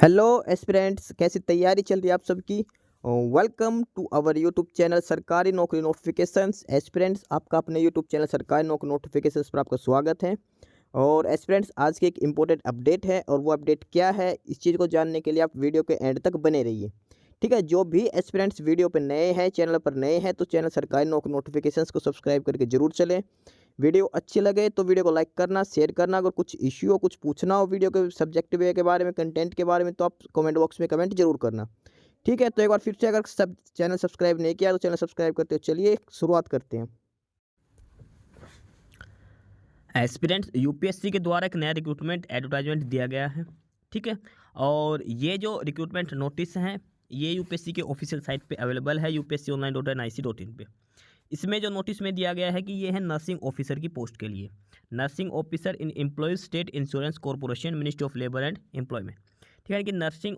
Hello aspirants, कैसी तैयारी चल रही है आप सबकी। Welcome to our YouTube channel सरकारी नौकरी नोटिफिकेशंस। एस्पिरेंट्स, आपका अपने यूट्यूब चैनल सरकारी नौकरी नोटिफिकेशंस पर आपका स्वागत है। और एस्पिरेंट्स, आज की एक इम्पोर्टेंट अपडेट है और वो अपडेट क्या है, इस चीज़ को जानने के लिए आप वीडियो के एंड तक बने रहिए। ठीक है, जो भी एस्पिरेंट्स वीडियो पर नए हैं, चैनल पर नए हैं, तो चैनल सरकारी नौकरी नोटिफिकेशंस को सब्सक्राइब करके जरूर चलें। वीडियो अच्छी लगे तो वीडियो को लाइक करना, शेयर करना। अगर कुछ इश्यू हो, कुछ पूछना हो वीडियो के सब्जेक्ट वे के बारे में, कंटेंट के बारे में, तो आप कमेंट बॉक्स में कमेंट जरूर करना। ठीक है, तो एक बार फिर से, अगर सब चैनल सब्सक्राइब नहीं किया तो चैनल सब्सक्राइब करते हो। चलिए शुरुआत करते हैं। एस्पिरेंट्स यूपीएससी के द्वारा एक नया रिक्रूटमेंट एडवर्टाइजमेंट दिया गया है। ठीक है, और ये जो रिक्रूटमेंट नोटिस हैं ये यूपीएससी के ऑफिशियल साइट पे अवेलेबल है, upsconline.nic.in पे। इसमें जो नोटिस में दिया गया है कि ये है नर्सिंग ऑफिसर की पोस्ट के लिए, nursing officer in employees state insurance corporation, ministry of labour and employment. ठीक है कि नर्सिंग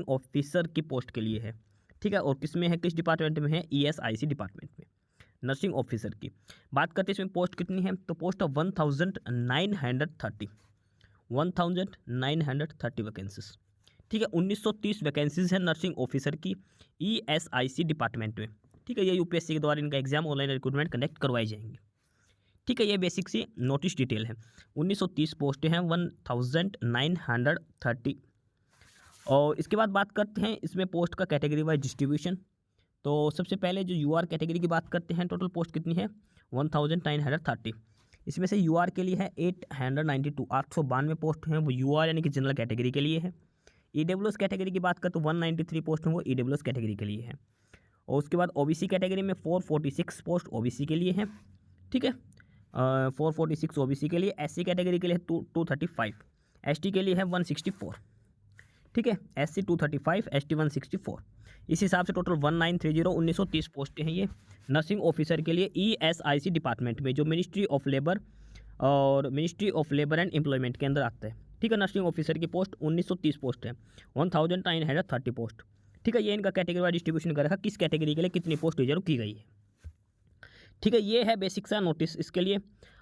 ऑफिसर की पोस्ट के लिए है। ठीक है, और किस में है, किस डिपार्टमेंट में है, ईएसआईसी डिपार्टमेंट में नर्सिंग ऑफिसर की बात करते हैं। इसमें पोस्ट कितनी है, तो पोस्ट ऑफ 1930 वैकेंसीज। ठीक है, 1930 वैकेंसीज है नर्सिंग ऑफिसर की ईएसआईसी डिपार्टमेंट में। ठीक है, ये यूपीएससी के द्वारा इनका एग्जाम ऑनलाइन रिक्रूटमेंट कंडक्ट करवाई जाएंगी। ठीक है, ये बेसिक सी नोटिस डिटेल है। 1930 पोस्टें हैं, 1930। और इसके बाद बात करते हैं इसमें पोस्ट का कैटेगरी वाइज डिस्ट्रीब्यूशन। तो सबसे पहले जो यूआर कैटेगरी की बात करते हैं, टोटल पोस्ट कितनी है, 1930। इसमें से यूआर के लिए है 892 पोस्ट हैं, वो यूआर यानी कि जनरल कैटेगरी के लिए है। ईडब्ल्यूएस कैटेगरी की बात करें तो 193 पोस्ट हैं, वो ईडब्ल्यूएस कैटेगरी के लिए है। और उसके बाद ओबीसी कैटेगरी में 446 पोस्ट ओबीसी के लिए है। ठीक है, 446 ओबीसी के लिए। एससी कैटेगरी के लिए 235, एसटी के लिए है 164। ठीक है, एससी 235, एसटी 164। इस हिसाब से टोटल 1930 पोस्टें हैं ये नर्सिंग ऑफिसर के लिए ईएसआईसी डिपार्टमेंट में, जो ministry of labour and employment के अंदर आता है। ठीक है, नर्सिंग ऑफिसर की पोस्ट 1930 पोस्ट है, 1930 पोस्ट। ठीक है, ये इनका कैटेगरी वाइज डिस्ट्रीब्यूशन कर रखा, किस कैटेगरी के लिए कितनी पोस्ट रिजर्व की गई है। ठीक है, ये है बेसिक सा नोटिस इसके लिए।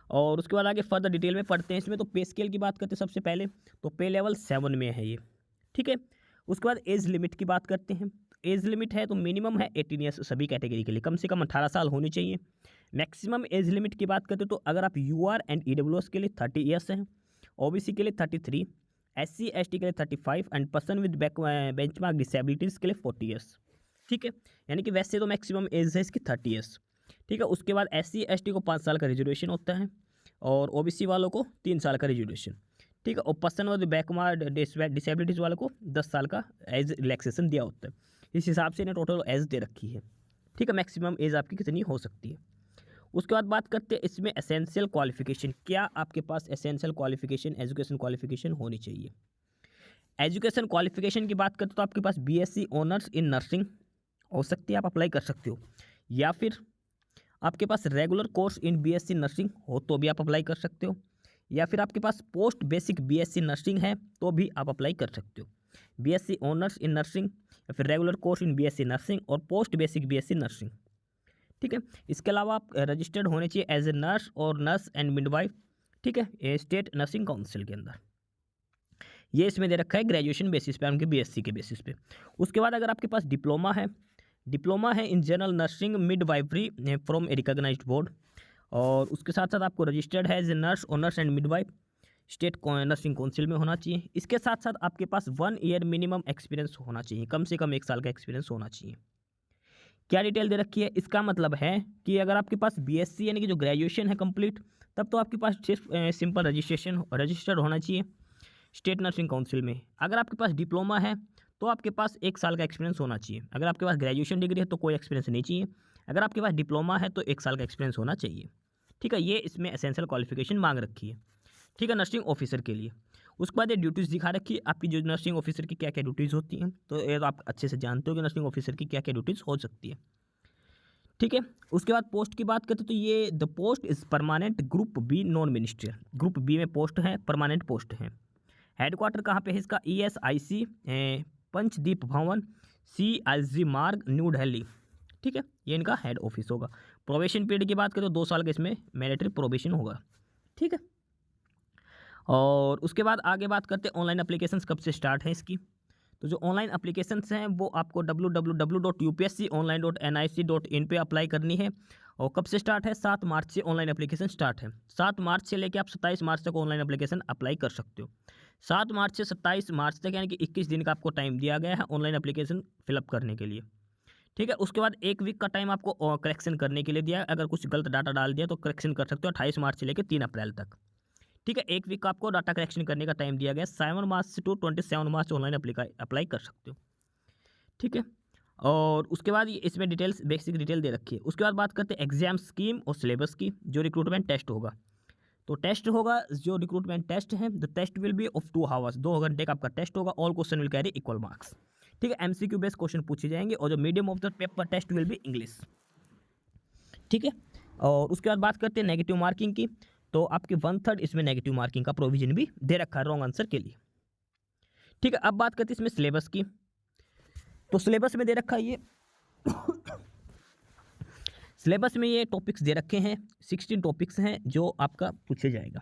और उसके बाद आगे फर्दर डिटेल में पढ़ते हैं। इसमें तो पे स्केल की बात करते हैं सबसे पहले, तो पे लेवल 7 में है ये। ठीक है, उसके बाद एज लिमिट की बात करते हैं। एज लिमिट है तो मिनिमम है 18 ईयर्स सभी कैटेगरी के लिए, कम से कम 18 साल होनी चाहिए। मैक्सिमम एज लिमिट की बात करते हैं तो अगर आप यूआर एंड ईडब्ल्यूएस के लिए 30 ईयर्स हैं, ओबीसी के लिए 33, एससी एसटी के लिए 35 and person with benchmark disabilities के लिए 40 ईयर्स। ठीक है, यानी कि वैसे तो मैक्सिमम एज है इसकी 30 ईयर्स। ठीक है, उसके बाद एससी एसटी को 5 साल का रिजर्वेशन होता है और ओबीसी वालों को 3 साल का रिजर्वेशन। ठीक है, और पर्सन विद बैकवर्ड डिसेबिलिटीज़ वालों को 10 साल का एज रिलैक्सेशन दिया होता है। इस हिसाब से इन्हें टोटल एज दे रखी है। ठीक है, मैक्सिमम एज आपकी कितनी हो सकती है। उसके बाद बात करते हैं इसमें एसेंशियल क्वालिफिकेशन, क्या आपके पास एसेंशियल क्वालिफिकेशन, एजुकेशन क्वालिफिकेशन होनी चाहिए। एजुकेशन क्वालिफिकेशन की बात करते तो आपके पास बीएससी ऑनर्स इन नर्सिंग हो सकती है, आप अप्लाई कर सकते हो। या फिर आपके पास regular course in BSc nursing हो तो भी आप अप्लाई कर सकते हो। या फिर आपके पास पोस्ट बेसिक बीएससी नर्सिंग है तो भी आप अप्लाई कर सकते हो। बीएससी ऑनर्स इन नर्सिंग या फिर regular course in BSc nursing और पोस्ट बेसिक बीएससी नर्सिंग। ठीक है, इसके अलावा आप रजिस्टर्ड होने चाहिए एज ए नर्स और नर्स एंड मिडवाइफ। ठीक है, स्टेट नर्सिंग काउंसिल के अंदर। ये इसमें दे रखा है ग्रेजुएशन बेसिस पे, उनके बीएससी के बेसिस पे। उसके बाद अगर आपके पास डिप्लोमा है in general nursing midwifery from a recognized board, और उसके साथ साथ आपको रजिस्टर्ड है एज ए नर्स और nurse and midwife, state nursing council में होना चाहिए। इसके साथ साथ आपके पास 1 ईयर मिनिमम एक्सपीरियंस होना चाहिए, कम से कम 1 साल का एक्सपीरियंस होना चाहिए। क्या डिटेल दे रखी है, इसका मतलब है कि अगर आपके पास बीएससी यानी कि जो ग्रेजुएशन है कंप्लीट, तब तो आपके पास सिंपल रजिस्टर्ड होना चाहिए स्टेट नर्सिंग काउंसिल में। अगर आपके पास डिप्लोमा है तो आपके पास 1 साल का एक्सपीरियंस होना चाहिए। अगर आपके पास ग्रेजुएशन डिग्री है तो कोई एक्सपीरियंस नहीं चाहिए। अगर आपके पास डिप्लोमा है तो 1 साल का एक्सपीरियंस होना चाहिए। ठीक है, ये इसमें एसेंशियल क्वालिफिकेशन मांग रखी है। ठीक है, नर्सिंग ऑफिसर के लिए। उसके बाद ये ड्यूटीज़ दिखा रखी है आपकी, जो नर्सिंग ऑफिसर की क्या क्या ड्यूटीज़ होती हैं। तो ये तो आप अच्छे से जानते हो कि नर्सिंग ऑफिसर की क्या क्या ड्यूटीज़ हो सकती है। ठीक है, उसके बाद पोस्ट की बात करते तो ये the post is permanent, group B non ministerial, group B में पोस्ट है, परमानेंट पोस्ट है। हेडक्वार्टर कहाँ पे है इसका, ईएसआईसी पंचदीप भवन, CIG मार्ग, न्यू दिल्ली। ठीक है, ये इनका हेड ऑफिस होगा। प्रोबेशन पीरियड की बात करें तो 2 साल का इसमें मैंडेटरी प्रोबेशन होगा। ठीक है, और उसके बाद आगे बात करते हैं ऑनलाइन एप्लीकेशंस कब से स्टार्ट है इसकी। तो जो ऑनलाइन एप्लीकेशंस हैं वो आपको www.upsc.online.nic.in पे अप्लाई करनी है। और कब से स्टार्ट है? 7 मार्च से ऑनलाइन एप्लीकेशन स्टार्ट है। 7 मार्च से लेकर आप 27 मार्च तक ऑनलाइन एप्लीकेशन अप्लाई कर सकते हो। 7 मार्च से 27 मार्च तक यानी कि 21 दिन का आपको टाइम दिया गया है ऑनलाइन एप्लीकेशन फिलअप करने के लिए। ठीक है, उसके बाद 1 वीक का टाइम आपको करेक्शन करने के लिए दिया है। अगर कुछ गलत डाटा डाल दिया तो करेक्शन कर सकते हो 28 मार्च से लेकर 3 अप्रैल तक। ठीक है, 1 वीक का आपको डाटा करेक्शन करने का टाइम दिया गया। 7 मार्च से टू 27 मार्च ऑनलाइन अप्लाई कर सकते हो। ठीक है, और उसके बाद इसमें डिटेल्स बेसिक डिटेल दे रखी है। उसके बाद बात करते हैं एग्जाम स्कीम और सिलेबस की। जो रिक्रूटमेंट टेस्ट होगा, तो टेस्ट होगा जो रिक्रूटमेंट टेस्ट है, the test will be of 2 hours, 2 घंटे का आपका टेस्ट होगा। All question will carry equal marks. ठीक है, एमसीक्यू बेस्ड क्वेश्चन पूछे जाएंगे और जो medium of the paper test will be English. ठीक है, और उसके बाद बात करते हैं नेगेटिव मार्किंग की। तो आपके 1/3 इसमें नेगेटिव मार्किंग का प्रोविजन भी दे रखा है रॉन्ग आंसर के लिए। ठीक है, अब बात करते हैं इसमें सिलेबस की। तो सिलेबस में दे रखा है ये सिलेबस में ये टॉपिक्स दे रखे हैं। 16 टॉपिक्स हैं जो आपका पूछे जाएगा।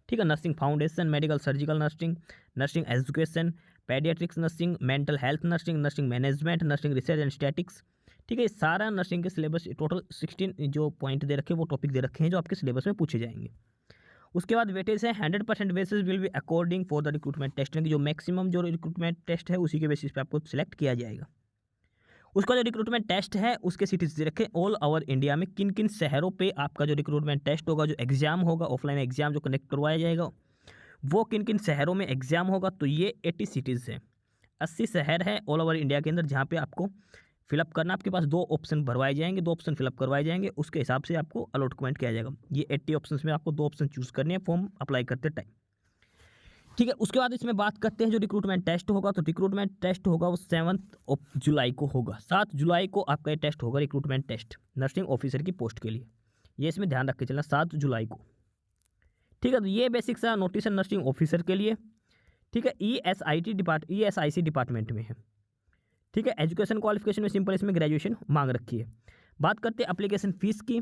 ठीक है, nursing foundation, medical surgical nursing, nursing education, pediatrics nursing, mental health nursing, nursing management, nursing research and statics. ठीक है, ये सारा नर्सिंग के सिलेबस टोटल 16 जो पॉइंट दे रखे हैं वो टॉपिक दे रखे हैं जो आपके सिलेबस में पूछे जाएंगे। उसके बाद वेटेज है 100% basis will be according for the recruitment test, जो मैक्सिमम जो रिक्रूटमेंट टेस्ट है उसी के बेसिस पे आपको सिलेक्ट किया जाएगा। उसका जो रिक्रूटमेंट टेस्ट है उसके सिटीज दे रखे ऑल ओवर इंडिया में किन किन शहरों पे आपका जो रिक्रूटमेंट टेस्ट होगा, जो एग्जाम होगा, ऑफलाइन एग्जाम जो कनेक्ट करवाया जाएगा वो किन किन शहरों में एग्जाम होगा। तो ये 80 सिटीज़ हैं, 80 शहर हैं ऑल ओवर इंडिया के अंदर जहाँ पे आपको फिलअप करना। आपके पास 2 ऑप्शन भरवाए जाएंगे, 2 ऑप्शन फिलअप करवाए जाएंगे, उसके हिसाब से आपको अलॉटमेंट किया जाएगा। ये 80 ऑप्शन में आपको 2 ऑप्शन चूज़ करने हैं फॉर्म अप्लाई करते टाइम। ठीक है, उसके बाद इसमें बात करते हैं जो रिक्रूटमेंट टेस्ट होगा। तो रिक्रूटमेंट टेस्ट होगा वो 7 जुलाई को होगा। 7 जुलाई को आपका ये टेस्ट होगा, रिक्रूटमेंट टेस्ट नर्सिंग ऑफिसर की पोस्ट के लिए। ये इसमें ध्यान रख के चलना, 7 जुलाई को। ठीक है, तो ये बेसिक सा नोटिस है नर्सिंग ऑफिसर के लिए। ठीक है, ESIC डिपार्टमेंट में है। ठीक है, एजुकेशन क्वालिफिकेशन में सिंपल इसमें ग्रेजुएशन मांग रखी है। बात करते हैं एप्लीकेशन फ़ीस की।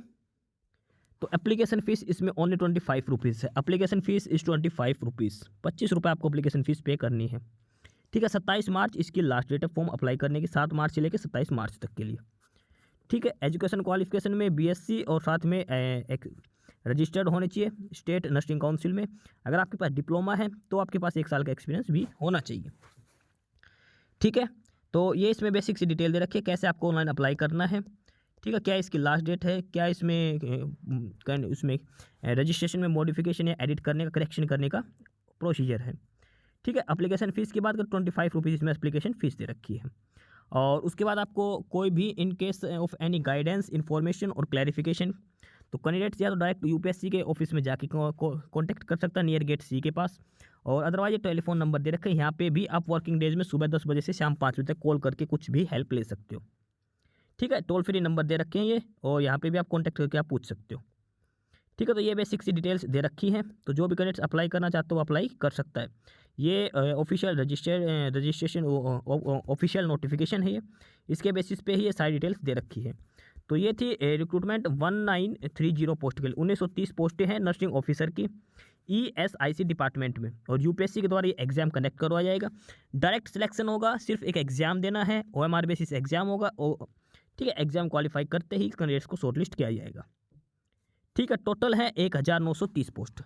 तो एप्लीकेशन फ़ीस इसमें ओनली 25 रुपीज़ है। एप्लीकेशन फ़ीस इज़ 25 रुपीज़, 25 रुपये आपको एप्लीकेशन फ़ीस पे करनी है। ठीक है, 27 मार्च इसकी लास्ट डेट है फॉर्म अप्लाई करने की, 7 मार्च से लेकर 27 मार्च तक के लिए। ठीक है, एजुकेशन क्वालिफिकेशन में BSc और साथ में एक रजिस्टर्ड होने चाहिए स्टेट नर्सिंग काउंसिल में। अगर आपके पास डिप्लोमा है तो आपके पास 1 साल का एक्सपीरियंस भी होना चाहिए। ठीक है, तो ये इसमें बेसिक सी डिटेल दे रखी है कैसे आपको ऑनलाइन अप्लाई करना है। ठीक है, क्या इसकी लास्ट डेट है, क्या इसमें उसमें रजिस्ट्रेशन में मॉडिफिकेशन या एडिट करने का, करेक्शन करने का प्रोसीजर है। ठीक है, एप्लीकेशन फ़ीस की बात करें 25 रुपीज़ इसमें एप्लीकेशन फ़ीस दे रखी है। और उसके बाद आपको कोई भी in case of any guidance, information और क्लैरिफिकेशन, तो कैंडिडेट्स या तो डायरेक्ट UPSC के ऑफिस में जाके कॉन्टैक्ट कर सकता है नियर गेट C के पास। और अदरवाइज ये टेलीफोन नंबर दे रखे हैं, यहाँ पे भी आप वर्किंग डेज में सुबह 10 बजे से शाम 5 बजे तक कॉल करके कुछ भी हेल्प ले सकते हो। ठीक है, टोल फ्री नंबर दे रखे हैं ये, और यहाँ पे भी आप कॉन्टैक्ट करके आप पूछ सकते हो। ठीक है, तो ये बेसिक सी डिटेल्स दे रखी हैं। तो जो भी कैंडिडेट्स अप्लाई करना चाहते हो वो अप्लाई कर सकता है। ये ऑफिशियल रजिस्ट्रेशन ऑफिशियल नोटिफिकेशन है ये, इसके बेसिस पे ही ये सारी डिटेल्स दे रखी है। तो ये थी रिक्रूटमेंट 1930 पोस्ट के लिए। 1930 पोस्टें हैं नर्सिंग ऑफिसर की ESIC डिपार्टमेंट में, और UPSC के द्वारा ये एग्जाम कंडक्ट करवाया जाएगा। डायरेक्ट सिलेक्शन होगा, सिर्फ एक एग्जाम देना है, OMR बेसिस एग्जाम होगा। और ठीक है, एग्जाम क्वालिफाई करते ही कैंडिडेट्स को शॉर्टलिस्ट किया जाएगा। ठीक है, टोटल है 1930 पोस्ट।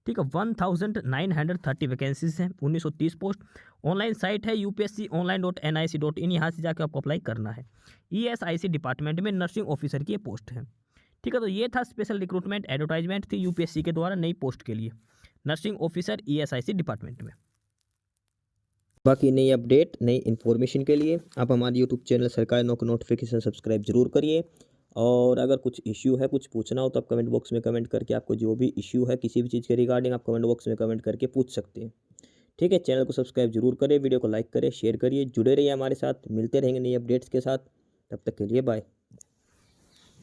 ठीक है, 1930 वैकेंसीज हैं, 1930 पोस्ट। ऑनलाइन साइट है upsc.online.nic.in, यहाँ से जाकर आपको अप्लाई करना है। ESIC डिपार्टमेंट में नर्सिंग ऑफिसर की ये पोस्ट है। ठीक है, तो ये था स्पेशल रिक्रूटमेंट एडवर्टाइजमेंट थी UPSC के द्वारा नई पोस्ट के लिए नर्सिंग ऑफिसर ESIC डिपार्टमेंट में। बाकी नई अपडेट, नई इन्फॉर्मेशन के लिए आप हमारे यूट्यूब चैनल सरकारी नौकरी नोटिफिकेशन सब्सक्राइब जरूर करिए। और अगर कुछ इश्यू है, कुछ पूछना हो तो आप कमेंट बॉक्स में कमेंट करके आपको जो भी इश्यू है किसी भी चीज़ के रिगार्डिंग आप कमेंट बॉक्स में कमेंट करके पूछ सकते हैं। ठीक है, चैनल को सब्सक्राइब जरूर करें, वीडियो को लाइक करें, शेयर करिए, जुड़े रहिए हमारे साथ। मिलते रहेंगे नई अपडेट्स के साथ, तब तक के लिए बाय।